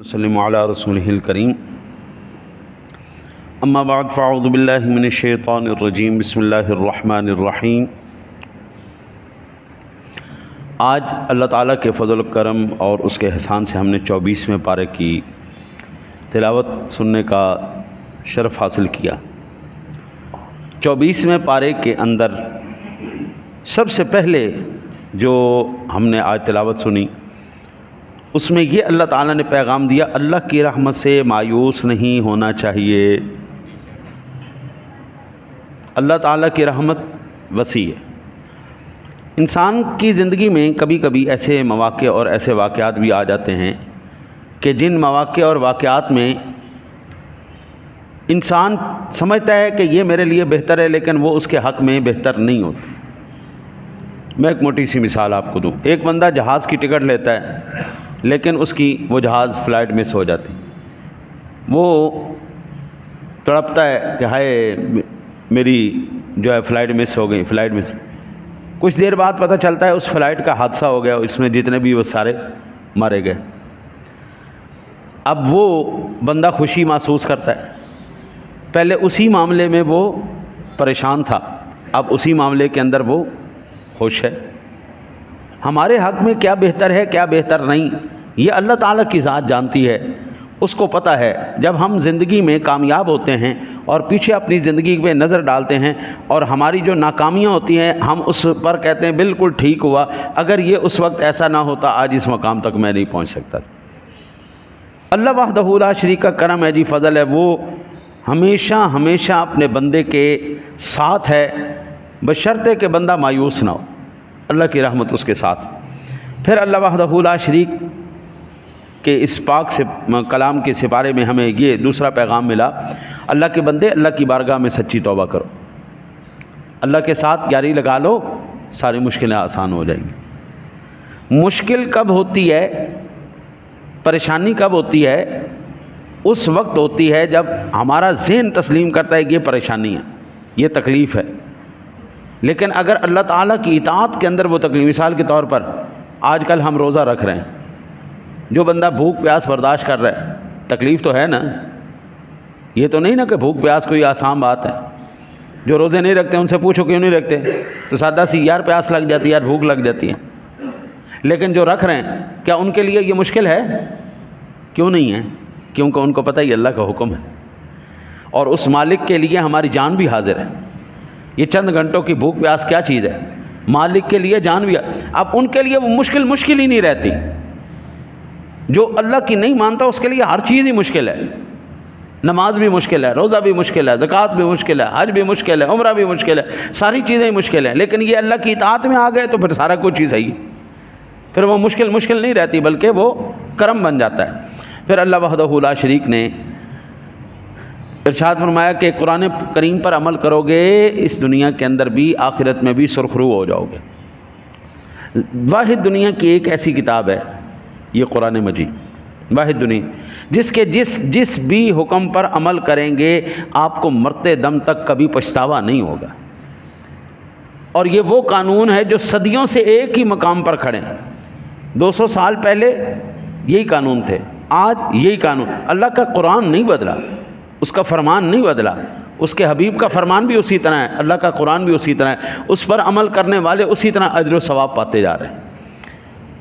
وسلم علی رسولہ الکریم اما بعد فاعوذ باللہ من الشیطان الرجیم بسم اللہ الرحمن الرحیم۔ آج اللہ تعالیٰ کے فضل و کرم اور اس کے احسان سے ہم نے 24ویں پارے کی تلاوت سننے کا شرف حاصل کیا۔ 24ویں پارے کے اندر سب سے پہلے جو ہم نے آج تلاوت سنی اس میں یہ اللہ تعالیٰ نے پیغام دیا، اللہ کی رحمت سے مایوس نہیں ہونا چاہیے۔ اللہ تعالیٰ کی رحمت وسیع ہے۔ انسان کی زندگی میں کبھی کبھی ایسے مواقع اور ایسے واقعات بھی آ جاتے ہیں کہ جن مواقع اور واقعات میں انسان سمجھتا ہے کہ یہ میرے لیے بہتر ہے، لیکن وہ اس کے حق میں بہتر نہیں ہوتی۔ میں ایک موٹی سی مثال آپ کو دوں۔ ایک بندہ جہاز کی ٹکٹ لیتا ہے لیکن اس کی وہ جہاز فلائٹ مس ہو جاتی، وہ تڑپتا ہے کہ ہائے میری جو ہے فلائٹ مس ہو گئی، فلائٹ مس۔ کچھ دیر بعد پتہ چلتا ہے اس فلائٹ کا حادثہ ہو گیا، اس میں جتنے بھی وہ سارے مارے گئے۔ اب وہ بندہ خوشی محسوس کرتا ہے، پہلے اسی معاملے میں وہ پریشان تھا، اب اسی معاملے کے اندر وہ خوش ہے۔ ہمارے حق میں کیا بہتر ہے کیا بہتر نہیں، یہ اللہ تعالیٰ کی ذات جانتی ہے، اس کو پتہ ہے۔ جب ہم زندگی میں کامیاب ہوتے ہیں اور پیچھے اپنی زندگی پہ نظر ڈالتے ہیں اور ہماری جو ناکامیاں ہوتی ہیں ہم اس پر کہتے ہیں بالکل ٹھیک ہوا، اگر یہ اس وقت ایسا نہ ہوتا آج اس مقام تک میں نہیں پہنچ سکتا تھا۔ اللہ وحدہ لا شریک کا کرم ہے جی، فضل ہے، وہ ہمیشہ ہمیشہ اپنے بندے کے ساتھ ہے، بشرطے کہ بندہ مایوس نہ ہو۔ اللہ کی رحمت اس کے ساتھ۔ پھر اللہ وحدہ لا شریک کے اس پاک سے کلام کے سپارے میں ہمیں یہ دوسرا پیغام ملا، اللہ کے بندے اللہ کی بارگاہ میں سچی توبہ کرو، اللہ کے ساتھ یاری لگا لو، ساری مشکلیں آسان ہو جائیں گی۔ مشکل کب ہوتی ہے، پریشانی کب ہوتی ہے؟ اس وقت ہوتی ہے جب ہمارا ذہن تسلیم کرتا ہے کہ یہ پریشانی ہے، یہ تکلیف ہے، لیکن اگر اللہ تعالیٰ کی اطاعت کے اندر وہ تکلیف، مثال کے طور پر آج کل ہم روزہ رکھ رہے ہیں، جو بندہ بھوک پیاس برداشت کر رہا ہے، تکلیف تو ہے نا، یہ تو نہیں نا کہ بھوک پیاس کوئی آسان بات ہے۔ جو روزے نہیں رکھتے ان سے پوچھو کیوں نہیں رکھتے، تو سادہ سی یار پیاس لگ جاتی ہے، یار بھوک لگ جاتی ہے۔ لیکن جو رکھ رہے ہیں کیا ان کے لیے یہ مشکل ہے؟ کیوں نہیں ہے؟ کیونکہ ان کو پتہ ہی اللہ کا حکم ہے، اور اس مالک کے لیے ہماری جان بھی حاضر ہے۔ یہ چند گھنٹوں کی بھوک پیاس کیا چیز ہے، مالک کے لیے جان بھی۔ اب ان کے لیے وہ مشکل ہی نہیں رہتی۔ جو اللہ کی نہیں مانتا اس کے لیے ہر چیز ہی مشکل ہے، نماز بھی مشکل ہے، روزہ بھی مشکل ہے، زکوٰۃ بھی مشکل ہے، حج بھی مشکل ہے، عمرہ بھی مشکل ہے، ساری چیزیں ہی مشکل ہیں۔ لیکن یہ اللہ کی اطاعت میں آ گئے تو پھر سارا کچھ ہی صحیح، پھر وہ مشکل نہیں رہتی بلکہ وہ کرم بن جاتا ہے۔ پھر اللہ وحدہ لا شریک نے ارشاد فرمایا کہ قرآن کریم پر عمل کرو گے، اس دنیا کے اندر بھی آخرت میں بھی سرخرو ہو جاؤ گے۔ واحد دنیا کی ایک ایسی کتاب ہے یہ قرآن مجید، واحد دنیا جس کے جس بھی حکم پر عمل کریں گے آپ کو مرتے دم تک کبھی پچھتاوا نہیں ہوگا۔ اور یہ وہ قانون ہے جو صدیوں سے ایک ہی مقام پر کھڑے ہیں۔ 200 سال پہلے یہی قانون تھے، آج یہی قانون۔ اللہ کا قرآن نہیں بدلا، اس کا فرمان نہیں بدلا، اس کے حبیب کا فرمان بھی اسی طرح ہے، اللہ کا قرآن بھی اسی طرح ہے، اس پر عمل کرنے والے اسی طرح اجر و ثواب پاتے جا رہے ہیں۔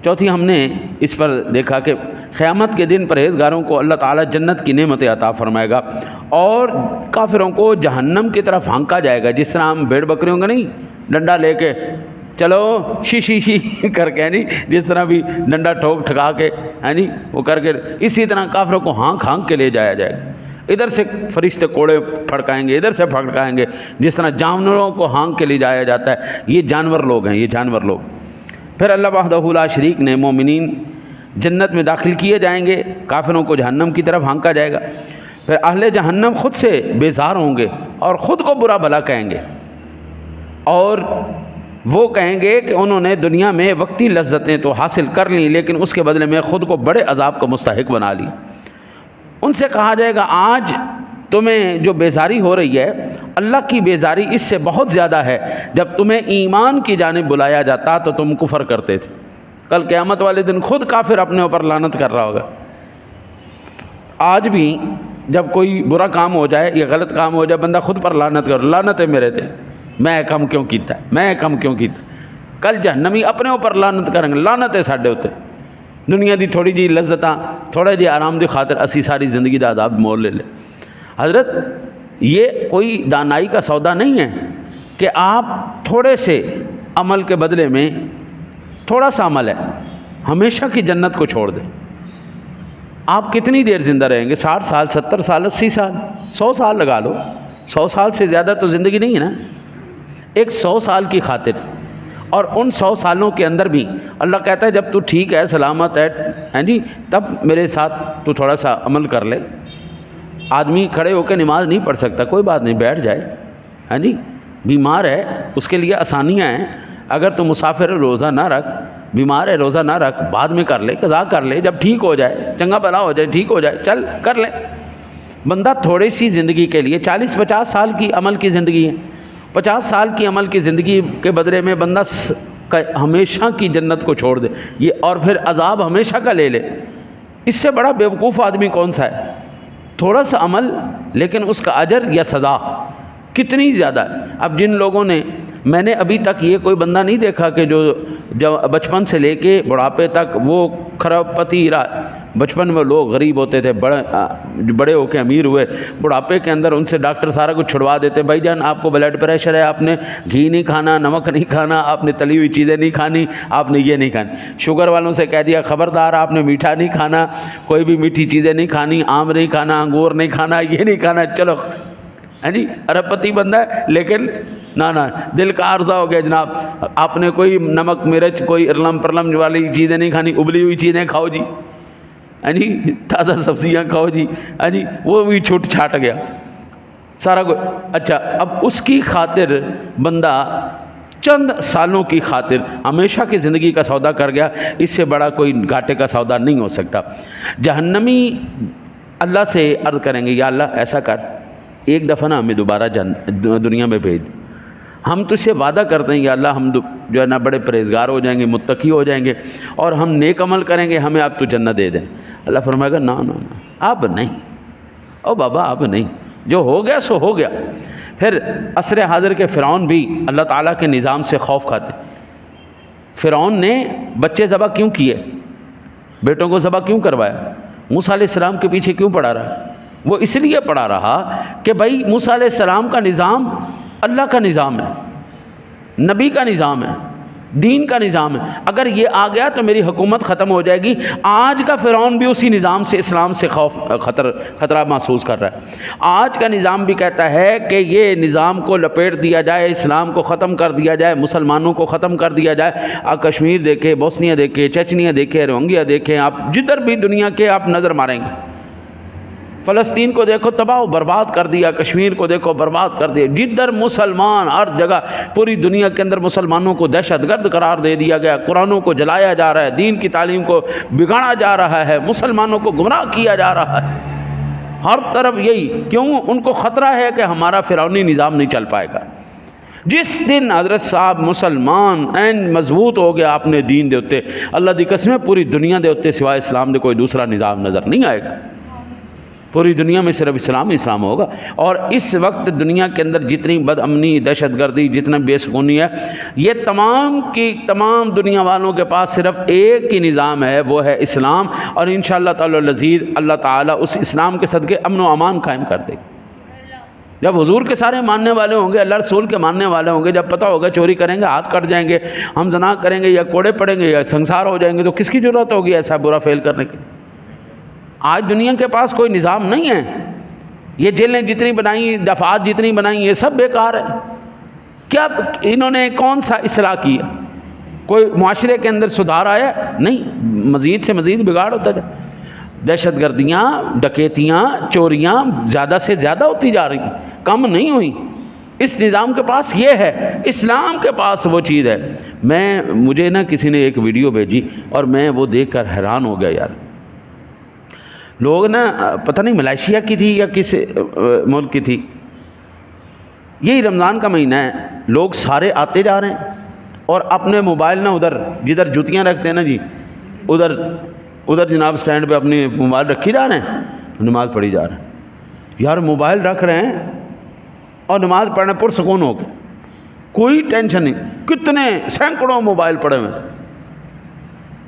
چوتھی ہم نے اس پر دیکھا کہ قیامت کے دن پرہیزگاروں کو اللہ تعالیٰ جنت کی نعمتیں عطا فرمائے گا، اور کافروں کو جہنم کی طرف ہانکا جائے گا۔ جس طرح ہم بھیڑ بکریوں کا نہیں ڈنڈا لے کے چلو شی کر کے جس طرح بھی ڈنڈا ٹھوک ٹھکا کے وہ کر کے، اسی طرح کافروں کو ہانک کے لے جایا جائے گا۔ ادھر سے فرشتے کوڑے پھڑکائیں گے، ادھر سے پھڑکائیں گے، جس طرح جانوروں کو ہانک کے لے جایا جاتا ہے۔ یہ جانور لوگ ہیں، یہ جانور لوگ۔ پھر اللہ وحدہ لا شریک نے مومنین جنت میں داخل کیے جائیں گے، کافروں کو جہنم کی طرف ہانکا جائے گا۔ پھر اہل جہنم خود سے بیزار ہوں گے اور خود کو برا بھلا کہیں گے، اور وہ کہیں گے کہ انہوں نے دنیا میں وقتی لذتیں تو حاصل کر لیں لیکن اس کے بدلے میں خود کو بڑے عذاب کا مستحق بنا لی۔ ان سے کہا جائے گا آج تمہیں جو بیزاری ہو رہی ہے، اللہ کی بیزاری اس سے بہت زیادہ ہے۔ جب تمہیں ایمان کی جانب بلایا جاتا تو تم کفر کرتے تھے، کل قیامت والے دن خود کافر اپنے اوپر لعنت کر رہا ہوگا آج بھی جب کوئی برا کام ہو جائے یا غلط کام ہو جائے بندہ خود پر لعنت کر، لعنت ہے میرے تے، میں کم کیوں کیتا ہے، میں کم کیوں کیتا. کل جہنمی اپنے اوپر لعنت کریں گے، لعنت ہے ساڈے اوتے. دنیا دی تھوڑی جی لذتاں، تھوڑے جی آرام دی خاطر اسی ساری زندگی دا عذاب مول لے لے. حضرت یہ کوئی دانائی کا سودا نہیں ہے کہ آپ تھوڑے سے عمل کے بدلے میں، تھوڑا سا عمل ہے، ہمیشہ کی جنت کو چھوڑ دیں. آپ کتنی دیر زندہ رہیں گے؟ 60 سال، 70 سال، 80 سال، 100 سال لگا لو. 100 سال سے زیادہ تو زندگی نہیں ہے نا. ایک 100 سال کی خاطر، اور ان 100 سالوں کے اندر بھی اللہ کہتا ہے جب تو ٹھیک ہے، سلامت ہے ہیں جی، تب میرے ساتھ تو تھوڑا سا عمل کر لے. آدمی کھڑے ہو کے نماز نہیں پڑھ سکتا، کوئی بات نہیں، بیٹھ جائے. ہیں جی، بیمار ہے اس کے لیے آسانیاں ہیں. اگر تو مسافر ہے روزہ نہ رکھ، بیمار ہے روزہ نہ رکھ، بعد میں کر لے، قضا کر لے، جب ٹھیک ہو جائے، چنگا بھلا ہو جائے، ٹھیک ہو جائے، چل کر لے. بندہ تھوڑی سی زندگی کے لیے 40-50 سال کی عمل کی زندگی ہے، 50 سال کی عمل کی زندگی کے بدلے میں بندہ ہمیشہ کی جنت کو چھوڑ دے یہ، اور پھر عذاب ہمیشہ کا لے لے. اس سے بڑا بیوقوف آدمی کون سا ہے؟ تھوڑا سا عمل لیکن اس کا اجر یا سزا کتنی زیادہ ہے. اب جن لوگوں نے، میں نے ابھی تک یہ کوئی بندہ نہیں دیکھا کہ جو بچپن سے لے کے بڑھاپے تک وہ کھرب پتی رہا. بچپن میں لوگ غریب ہوتے تھے، بڑے ہو کے امیر ہوئے، بڑھاپے کے اندر ان سے ڈاکٹر سارا کچھ چھڑوا دیتے. بھائی جان آپ کو بلڈ پریشر ہے، آپ نے گھی نہیں کھانا، نمک نہیں کھانا، آپ نے تلی ہوئی چیزیں نہیں کھانی، آپ نے یہ نہیں کھانی. شوگر والوں سے کہہ دیا خبردار آپ نے میٹھا نہیں کھانا، کوئی بھی میٹھی چیزیں نہیں کھانی، آم نہیں کھانا، انگور نہیں کھانا، یہ نہیں کھانا. چلو ہاں جی، ارب پتی بندہ ہے لیکن نہ دل کا عارضہ ہو گیا جناب. آپ نے کوئی نمک مرچ، کوئی ارلم پرلم والی چیزیں نہیں کھانی، ابلی ہوئی چیزیں کھاؤ جی، ہاں جی، تازہ سبزیاں کھاؤ جی، ہاں جی، وہ بھی چھوٹ چھاٹ گیا سارا کچھ. اچھا، اب اس کی خاطر بندہ چند سالوں کی خاطر ہمیشہ کی زندگی کا سودا کر گیا. اس سے بڑا کوئی گھاٹے کا سودا نہیں ہو سکتا. جہنمی اللہ سے عرض کریں گے یا اللہ ایسا کر، ایک دفعہ نا ہمیں دوبارہ دنیا میں بھیج. ہم تجھ سے وعدہ کرتے ہیں یا اللہ ہم جو ہے نا بڑے پرہیزگار ہو جائیں گے، متقی ہو جائیں گے، اور ہم نیک عمل کریں گے، ہمیں آپ تو جنت دے دیں. اللہ فرمائے گا نا اب نہیں، او بابا اب نہیں، جو ہو گیا سو ہو گیا. پھر عصر حاضر کے فرعون بھی اللہ تعالیٰ کے نظام سے خوف کھاتے. فرعون نے بچے ذبح کیوں کیے؟ بیٹوں کو ذبح کیوں کروایا؟ موسیٰ علیہ السلام کے پیچھے کیوں پڑا رہا؟ وہ اس لیے پڑا رہا کہ بھائی موسیٰ علیہ السلام کا نظام اللہ کا نظام ہے، نبی کا نظام ہے، دین کا نظام ہے. اگر یہ آ گیا تو میری حکومت ختم ہو جائے گی. آج کا فرعون بھی اسی نظام سے، اسلام سے خطرہ محسوس کر رہا ہے. آج کا نظام بھی کہتا ہے کہ یہ نظام کو لپیٹ دیا جائے، اسلام کو ختم کر دیا جائے، مسلمانوں کو ختم کر دیا جائے. آپ کشمیر دیکھیں، بوسنیا دیکھیں، چچنیا دیکھیں، روہنگیا دیکھیں، آپ جدھر بھی دنیا کے آپ نظر ماریں گے، فلسطین کو دیکھو تباہ و برباد کر دیا، کشمیر کو دیکھو برباد کر دیا. جدھر مسلمان، ہر جگہ پوری دنیا کے اندر مسلمانوں کو دہشت گرد قرار دے دیا گیا، قرآنوں کو جلایا جا رہا ہے، دین کی تعلیم کو بگاڑا جا رہا ہے، مسلمانوں کو گمراہ کیا جا رہا ہے. ہر طرف یہی کیوں؟ ان کو خطرہ ہے کہ ہمارا فرعونی نظام نہیں چل پائے گا. جس دن حضرت صاحب مسلمان این مضبوط ہو گیا اپنے دین دے اتے، اللہ دی قسم پوری دنیا دے اتے سوائے اسلام دے کوئی دوسرا نظام نظر نہیں آئے گا. پوری دنیا میں صرف اسلام اسلام ہوگا. اور اس وقت دنیا کے اندر جتنی بد امنی، دہشت گردی، جتنا بے سکونی ہے، یہ تمام کی تمام دنیا والوں کے پاس صرف ایک ہی نظام ہے، وہ ہے اسلام. اور انشاءاللہ تعالی العزیز اللہ تعالیٰ اس اسلام کے صدقے امن و امان قائم کر دے. جب حضور کے سارے ماننے والے ہوں گے، اللہ رسول کے ماننے والے ہوں گے، جب پتہ ہوگا چوری کریں گے ہاتھ کٹ جائیں گے، ہم زنا کریں گے یا کوڑے پڑیں گے یا سنسار ہو جائیں گے، تو کس کی ضرورت ہوگی ایسا برا فعل کرنے کی؟ آج دنیا کے پاس کوئی نظام نہیں ہے. یہ جیلیں جتنی بنائیں، دفعات جتنی بنائیں، یہ سب بیکار ہے. کیا انہوں نے کون سا اصلاح کی ہے؟ کوئی معاشرے کے اندر سدھار آیا؟ نہیں، مزید سے مزید بگاڑ ہوتا جائے. دہشت گردیاں، ڈکیتیاں، چوریاں زیادہ سے زیادہ ہوتی جا رہی ہیں، کم نہیں ہوئی. اس نظام کے پاس یہ ہے، اسلام کے پاس وہ چیز ہے. مجھے نا کسی نے ایک ویڈیو بھیجی اور میں وہ دیکھ کر حیران ہو گیا. یار لوگ نا پتہ نہیں ملائیشیا کی تھی یا کس ملک کی تھی، یہی رمضان کا مہینہ ہے، لوگ سارے آتے جا رہے ہیں اور اپنے موبائل نا ادھر جدھر جوتیاں رکھتے ہیں نا جی، ادھر جناب سٹینڈ پہ اپنی موبائل رکھی جا رہے ہیں. نماز پڑھی جا رہے ہیں. یار موبائل رکھ رہے ہیں اور نماز پڑھنے پرسکون ہو کے, کوئی ٹینشن نہیں. کتنے سینکڑوں موبائل پڑے ہوئے,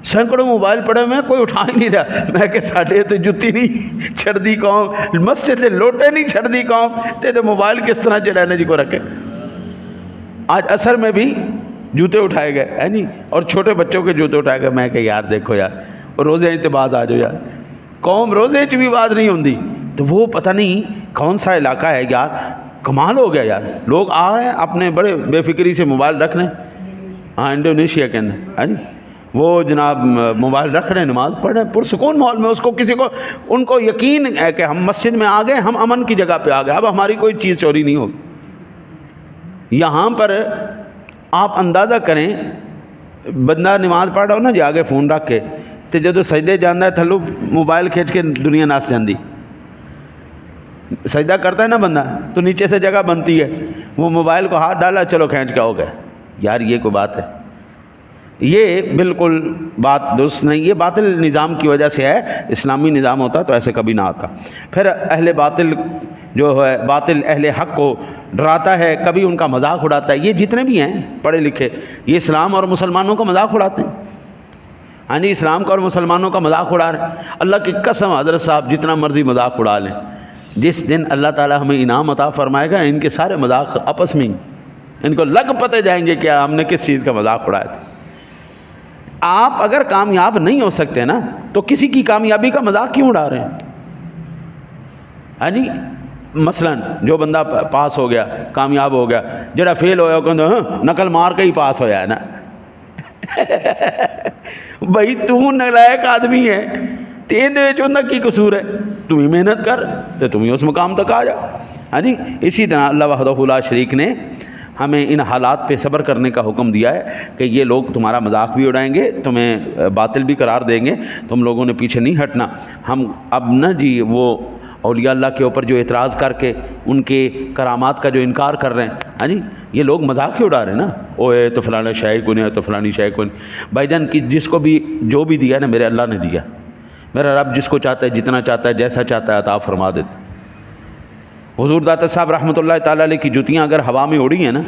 سینکڑوں موبائل پڑے ہوئے, کوئی اٹھا ہی نہیں رہا. میں کہ ساڈے تو جتی نہیں چھڑدی قوم, مسجد دے لوٹے نہیں چھڑدی قوم, تے موبائل کس طرح جڑانے جی کو رکھے. آج عصر میں بھی جوتے اٹھائے گئے ہے نہیں, اور چھوٹے بچوں کے جوتے اٹھائے گئے. میں کہ یار دیکھو یار, روزے تے باز آ جاؤ یار, قوم روزے چ بھی باز نہیں ہوندی. تو وہ پتہ نہیں کون سا علاقہ ہے یار, کمال ہو گیا یار. لوگ آ رہے ہیں اپنے بڑے بے فکری سے موبائل رکھ رہے ہیں. ہاں انڈونیشیا کے اندر ہے جی, وہ جناب موبائل رکھ رہے ہیں, نماز پڑھ رہے ہیں پرسکون ماحول میں. اس کو کسی کو, ان کو یقین ہے کہ ہم مسجد میں آ گئے, ہم امن کی جگہ پہ آ گئے, اب ہماری کوئی چیز چوری نہیں ہوگی. یہاں پر آپ اندازہ کریں, بندہ نماز پڑھ رہا ہو نا جی آگے فون رکھ کے, تو جدو سجدے جانا ہے تھلو موبائل کھینچ کے دنیا ناس جاندی. سجدہ کرتا ہے نا بندہ تو نیچے سے جگہ بنتی ہے, وہ موبائل کو ہاتھ ڈالا, چلو کھینچ کے ہو گئے. یار یہ کوئی بات ہے؟ یہ بالکل بات درست نہیں. یہ باطل نظام کی وجہ سے ہے. اسلامی نظام ہوتا تو ایسے کبھی نہ آتا. پھر اہل باطل جو ہے, باطل اہل حق کو ڈراتا ہے, کبھی ان کا مذاق اڑاتا ہے. یہ جتنے بھی ہیں پڑھے لکھے, یہ اسلام اور مسلمانوں کا مذاق اڑاتے ہیں. ہاں جی, اسلام کا اور مسلمانوں کا مذاق اڑا رہے ہیں. اللہ کی قسم حضرت صاحب جتنا مرضی مذاق اڑا لیں, جس دن اللہ تعالیٰ ہمیں انعام عطا فرمائے گا, ان کے سارے مذاق آپس میں ان کو لگ پتے جائیں گے کہ ہم نے کس چیز کا مذاق اڑایا تھا. آپ اگر کامیاب نہیں ہو سکتے نا تو کسی کی کامیابی کا مذاق کیوں اڑا رہے ہیں؟ ہاں جی, مثلا جو بندہ پاس ہو گیا, کامیاب ہو گیا, جڑا فیل ہویا کہ نقل مار کے ہی پاس ہویا ہے نا. بھائی تو نالائق آدمی ہے, تین دے چوندا کی قصور ہے؟ تم ہی محنت کر تو تم ہی اس مقام تک آ جا. ہاں جی, اسی طرح اللہ وحدہ لا شریک نے ہمیں ان حالات پہ صبر کرنے کا حکم دیا ہے کہ یہ لوگ تمہارا مذاق بھی اڑائیں گے, تمہیں باطل بھی قرار دیں گے, تم لوگوں نے پیچھے نہیں ہٹنا. ہم اب نا جی وہ اولیاء اللہ کے اوپر جو اعتراض کر کے ان کے کرامات کا جو انکار کر رہے ہیں, ہاں جی, یہ لوگ مذاق ہی اڑا رہے ہیں نا. اوے تو فلانا شے کو نہیں, تو فلانی شے کو نہیں. بھائی جان کی جس کو بھی جو بھی دیا نا میرے اللہ نے دیا. میرا رب جس کو چاہتا ہے, جتنا چاہتا ہے, جیسا چاہتا ہے عطا فرما دیتا. حضور داتا صاحب رحمۃ اللہ تعالیٰ علیہ کی جوتیاں اگر ہوا میں اڑی ہیں نا,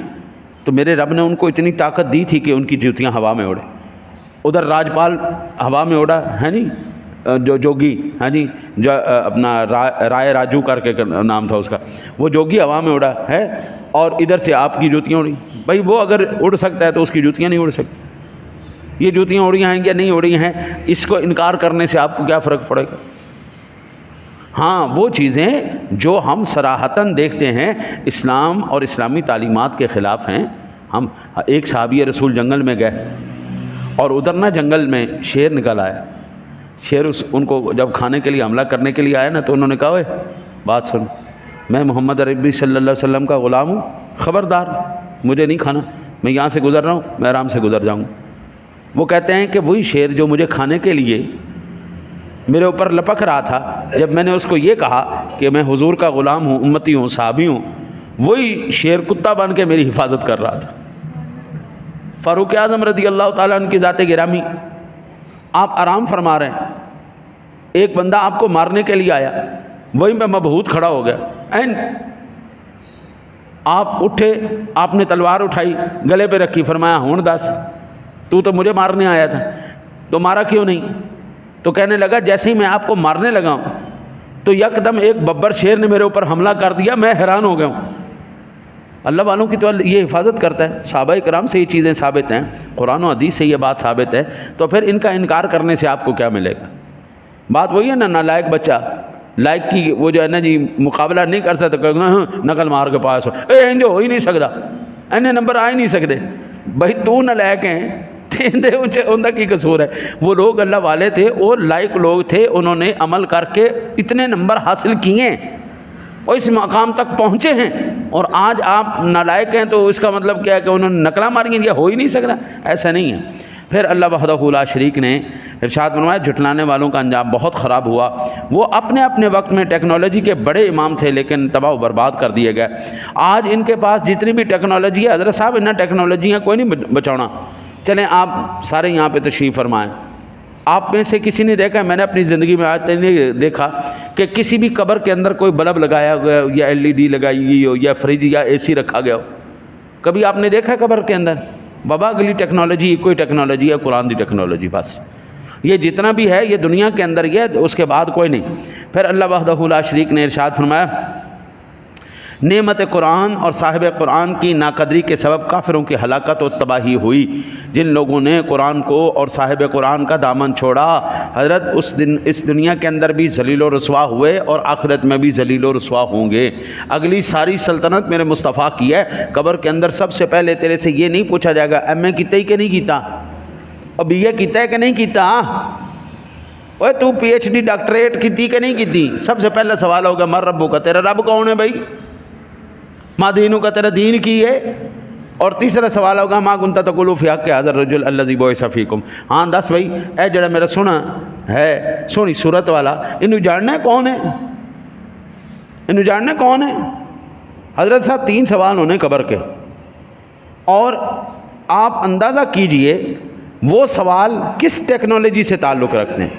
تو میرے رب نے ان کو اتنی طاقت دی تھی کہ ان کی جوتیاں ہوا میں اڑے. ادھر راجپال ہوا میں اڑا ہے نہیں, جو جوگی, ہاں جی, جو اپنا رائے راجو کر کے نام تھا اس کا, وہ جوگی ہوا میں اڑا ہے, اور ادھر سے آپ کی جوتیاں اڑی. بھائی وہ اگر اڑ سکتا ہے تو اس کی جوتیاں نہیں اڑ سکتی. یہ جوتیاں اڑی ہیں یا نہیں اڑی ہیں, اس کو انکار کرنے سے آپ کو کیا فرق پڑے گا؟ ہاں, وہ چیزیں جو ہم صراحتاً دیکھتے ہیں اسلام اور اسلامی تعلیمات کے خلاف ہیں. ہم ایک صحابی رسول جنگل میں گئے, اور ادھر نا جنگل میں شیر نکل آیا. شیر ان کو جب کھانے کے لیے حملہ کرنے کے لیے آیا نا, تو انہوں نے کہا, اوے بات سن, میں محمد عربی صلی اللہ علیہ وسلم کا غلام ہوں, خبردار مجھے نہیں کھانا, میں یہاں سے گزر رہا ہوں, میں آرام سے گزر جاؤں. وہ کہتے ہیں کہ وہی شیر جو مجھے کھانے کے لیے میرے اوپر لپک رہا تھا, جب میں نے اس کو یہ کہا کہ میں حضور کا غلام ہوں, امتی ہوں, صحابی ہوں, وہی شیر کتا بن کے میری حفاظت کر رہا تھا. فاروق اعظم رضی اللہ تعالیٰ عنہ کی ذات گرامی, آپ آرام فرما رہے ہیں, ایک بندہ آپ کو مارنے کے لیے آیا, وہیں پہ مبہوت کھڑا ہو گیا. اینڈ آپ اٹھے, آپ نے تلوار اٹھائی, گلے پہ رکھی, فرمایا ہون دس, تو مجھے مارنے آیا تھا, تو مارا کیوں نہیں؟ تو کہنے لگا جیسے ہی میں آپ کو مارنے لگا ہوں تو یکدم ایک ببر شیر نے میرے اوپر حملہ کر دیا, میں حیران ہو گیا ہوں. اللہ والوں کی تو یہ حفاظت کرتا ہے. صحابہ کرام سے یہ چیزیں ثابت ہیں, قرآن و حدیث سے یہ بات ثابت ہے, تو پھر ان کا انکار کرنے سے آپ کو کیا ملے گا؟ بات وہی ہے نا, نالائق بچہ لائق کی وہ جو ہے نا جی مقابلہ نہیں کر سکتا, نقل مار کے پاس ہو ہی نہیں سکتا, اینے نمبر آ ہی نہیں سکتے. بھائی تو نالائق ہیں, ان کا کی قصور ہے؟ وہ لوگ اللہ والے تھے, اور لائق لوگ تھے, انہوں نے عمل کر کے اتنے نمبر حاصل کیے اور اس مقام تک پہنچے ہیں. اور آج آپ نالائق ہیں تو اس کا مطلب کیا ہے کہ انہوں نے نقلہ ماری ہیں, یہ ہو ہی نہیں سکتا. ایسا نہیں ہے. پھر اللہ وحدہ لا شریک نے ارشاد فرمایا, جھٹلانے والوں کا انجام بہت خراب ہوا. وہ اپنے اپنے وقت میں ٹیکنالوجی کے بڑے امام تھے, لیکن تباہ و برباد کر دیے گئے. آج ان کے پاس جتنی بھی ٹیکنالوجی ہے, حضرت صاحب انہیں ٹیکنالوجیاں کوئی نہیں بچانا. چلیں آپ سارے یہاں پہ تشریف فرمائیں, آپ میں سے کسی نے دیکھا؟ میں نے اپنی زندگی میں آج تک نہیں دیکھا کہ کسی بھی قبر کے اندر کوئی بلب لگایا گیا یا LED لگائی گئی ہو یا فریج یا AC رکھا گیا ہو. کبھی آپ نے دیکھا قبر کے اندر؟ بابا اگلی ٹیکنالوجی کوئی ٹیکنالوجی ہے قرآن دی ٹیکنالوجی، بس یہ جتنا بھی ہے یہ دنیا کے اندر یہ، اس کے بعد کوئی نہیں. پھر اللہ وحدہ لا شریک نے ارشاد فرمایا نعمت قرآن اور صاحب قرآن کی ناقدری کے سبب کافروں کی ہلاکت و تباہی ہوئی. جن لوگوں نے قرآن کو اور صاحب قرآن کا دامن چھوڑا حضرت اس دنیا کے اندر بھی ذلیل و رسوا ہوئے اور آخرت میں بھی ذلیل و رسوا ہوں گے. اگلی ساری سلطنت میرے مصطفیٰ کی ہے. قبر کے اندر سب سے پہلے تیرے سے یہ نہیں پوچھا جائے گا MA کیتا ہی کہ نہیں کیتا، اور BA کیتا ہے کہ نہیں کیتا، اوے تو PhD ڈاکٹریٹ کیتی کہ نہیں کیتی. سب سے پہلا سوال ہوگا من ربک کا، تیرا رب کون ہے بھائی، ما دینو کا، تیرا دین کی ہے. اور تیسرا سوال ہوگا ما کنت تقول فی حق هذا الرجل الذی بعث فیکم. ہاں دس بھائی اے جڑا میرا سنا ہے سونی صورت والا، انہوں جاننا ہے کون ہے، انہوں جاننا کون ہے. حضرت صاحب 3 سوال ہونے قبر کے، اور آپ اندازہ کیجئے وہ سوال کس ٹیکنالوجی سے تعلق رکھتے ہیں.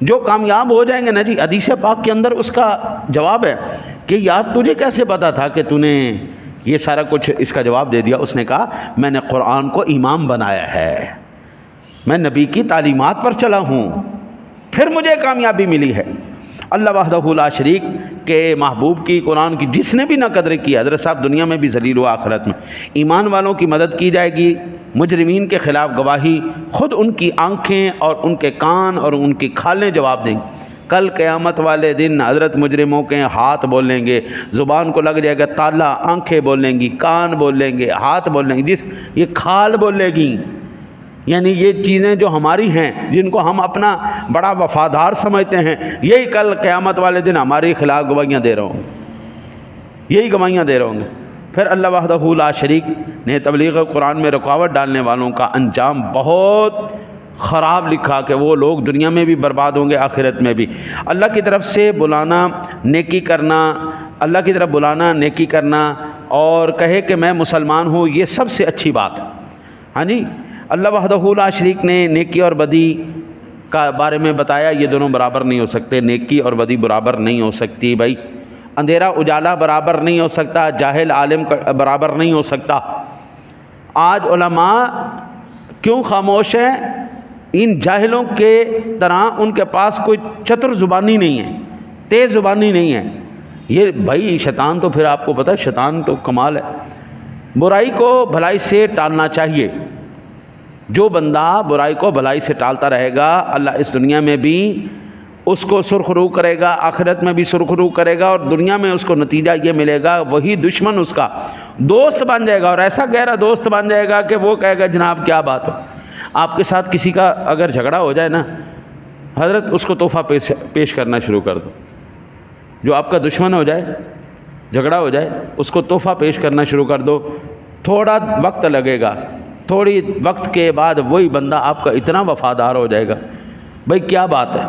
جو کامیاب ہو جائیں گے نا جی، حدیث پاک کے اندر اس کا جواب ہے کہ یار تجھے کیسے پتا تھا کہ تو نے یہ سارا کچھ، اس کا جواب دے دیا. اس نے کہا میں نے قرآن کو امام بنایا ہے، میں نبی کی تعلیمات پر چلا ہوں، پھر مجھے کامیابی ملی ہے. اللہ وحدہ لا شریک کے محبوب کی قرآن کی جس نے بھی نہ قدر کی حضرت صاحب دنیا میں بھی ذلیل و آخرت میں. ایمان والوں کی مدد کی جائے گی، مجرمین کے خلاف گواہی خود ان کی آنکھیں اور ان کے کان اور ان کی کھالیں جواب دیں گی. کل قیامت والے دن حضرت مجرموں کے ہاتھ بولیں گے، زبان کو لگ جائے گا تالا، آنکھیں بولیں گی، کان بولیں گے، ہاتھ بولیں گے، یہ کھال بولے گی. یعنی یہ چیزیں جو ہماری ہیں جن کو ہم اپنا بڑا وفادار سمجھتے ہیں، یہی کل قیامت والے دن ہمارے خلاف گواہیاں دے رہے ہوں گے، یہی گواہیاں دے رہے ہوں گے. پھر اللہ وحدہ لا شریک نے تبلیغ قرآن میں رکاوٹ ڈالنے والوں کا انجام بہت خراب لکھا کہ وہ لوگ دنیا میں بھی برباد ہوں گے، آخرت میں بھی. اللہ کی طرف سے بلانا نیکی کرنا، اللہ کی طرف بلانا نیکی کرنا اور کہے کہ میں مسلمان ہوں، یہ سب سے اچھی بات ہے. ہاں جی، اللہ وحدہ لا شریک نے نیکی اور بدی کا بارے میں بتایا یہ دونوں برابر نہیں ہو سکتے، نیکی اور بدی برابر نہیں ہو سکتی بھائی. اندھیرا اجالا برابر نہیں ہو سکتا، جاہل عالم برابر نہیں ہو سکتا. آج علماء کیوں خاموش ہیں؟ ان جاہلوں کے طرح ان کے پاس کوئی چتر زبانی نہیں ہے، تیز زبانی نہیں ہے. یہ بھائی شیطان تو پھر آپ کو پتہ ہے شیطان تو کمال ہے. برائی کو بھلائی سے ٹالنا چاہیے. جو بندہ برائی کو بھلائی سے ٹالتا رہے گا اللہ اس دنیا میں بھی اس کو سرخ رو کرے گا، آخرت میں بھی سرخ رو کرے گا، اور دنیا میں اس کو نتیجہ یہ ملے گا وہی دشمن اس کا دوست بن جائے گا، اور ایسا گہرا دوست بن جائے گا کہ وہ کہے گا جناب کیا بات ہو. آپ کے ساتھ کسی کا اگر جھگڑا ہو جائے نا حضرت، اس کو تحفہ پیش کرنا شروع کر دو. جو آپ کا دشمن ہو جائے، جھگڑا ہو جائے، اس کو تحفہ پیش کرنا شروع کر دو. تھوڑا وقت لگے گا، تھوڑی وقت کے بعد وہی بندہ آپ کا اتنا وفادار ہو جائے گا. بھائی کیا بات ہے،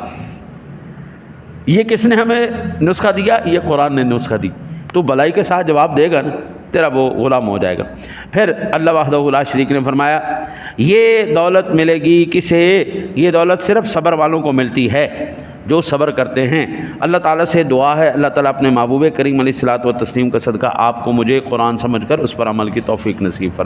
یہ کس نے ہمیں نسخہ دیا؟ یہ قرآن نے نسخہ دی. تو بھلائی کے ساتھ جواب دے گا نا، تیرا وہ غلام ہو جائے گا. پھر اللہ وحدہ لا شریک نے فرمایا یہ دولت ملے گی کسے؟ یہ دولت صرف صبر والوں کو ملتی ہے جو صبر کرتے ہیں. اللہ تعالیٰ سے دعا ہے اللہ تعالیٰ اپنے محبوب کریم علیہ الصلوۃ والتسلیم کا صدقہ آپ کو مجھے قرآن سمجھ کر اس پر عمل کی توفیق نصیب فرمائے.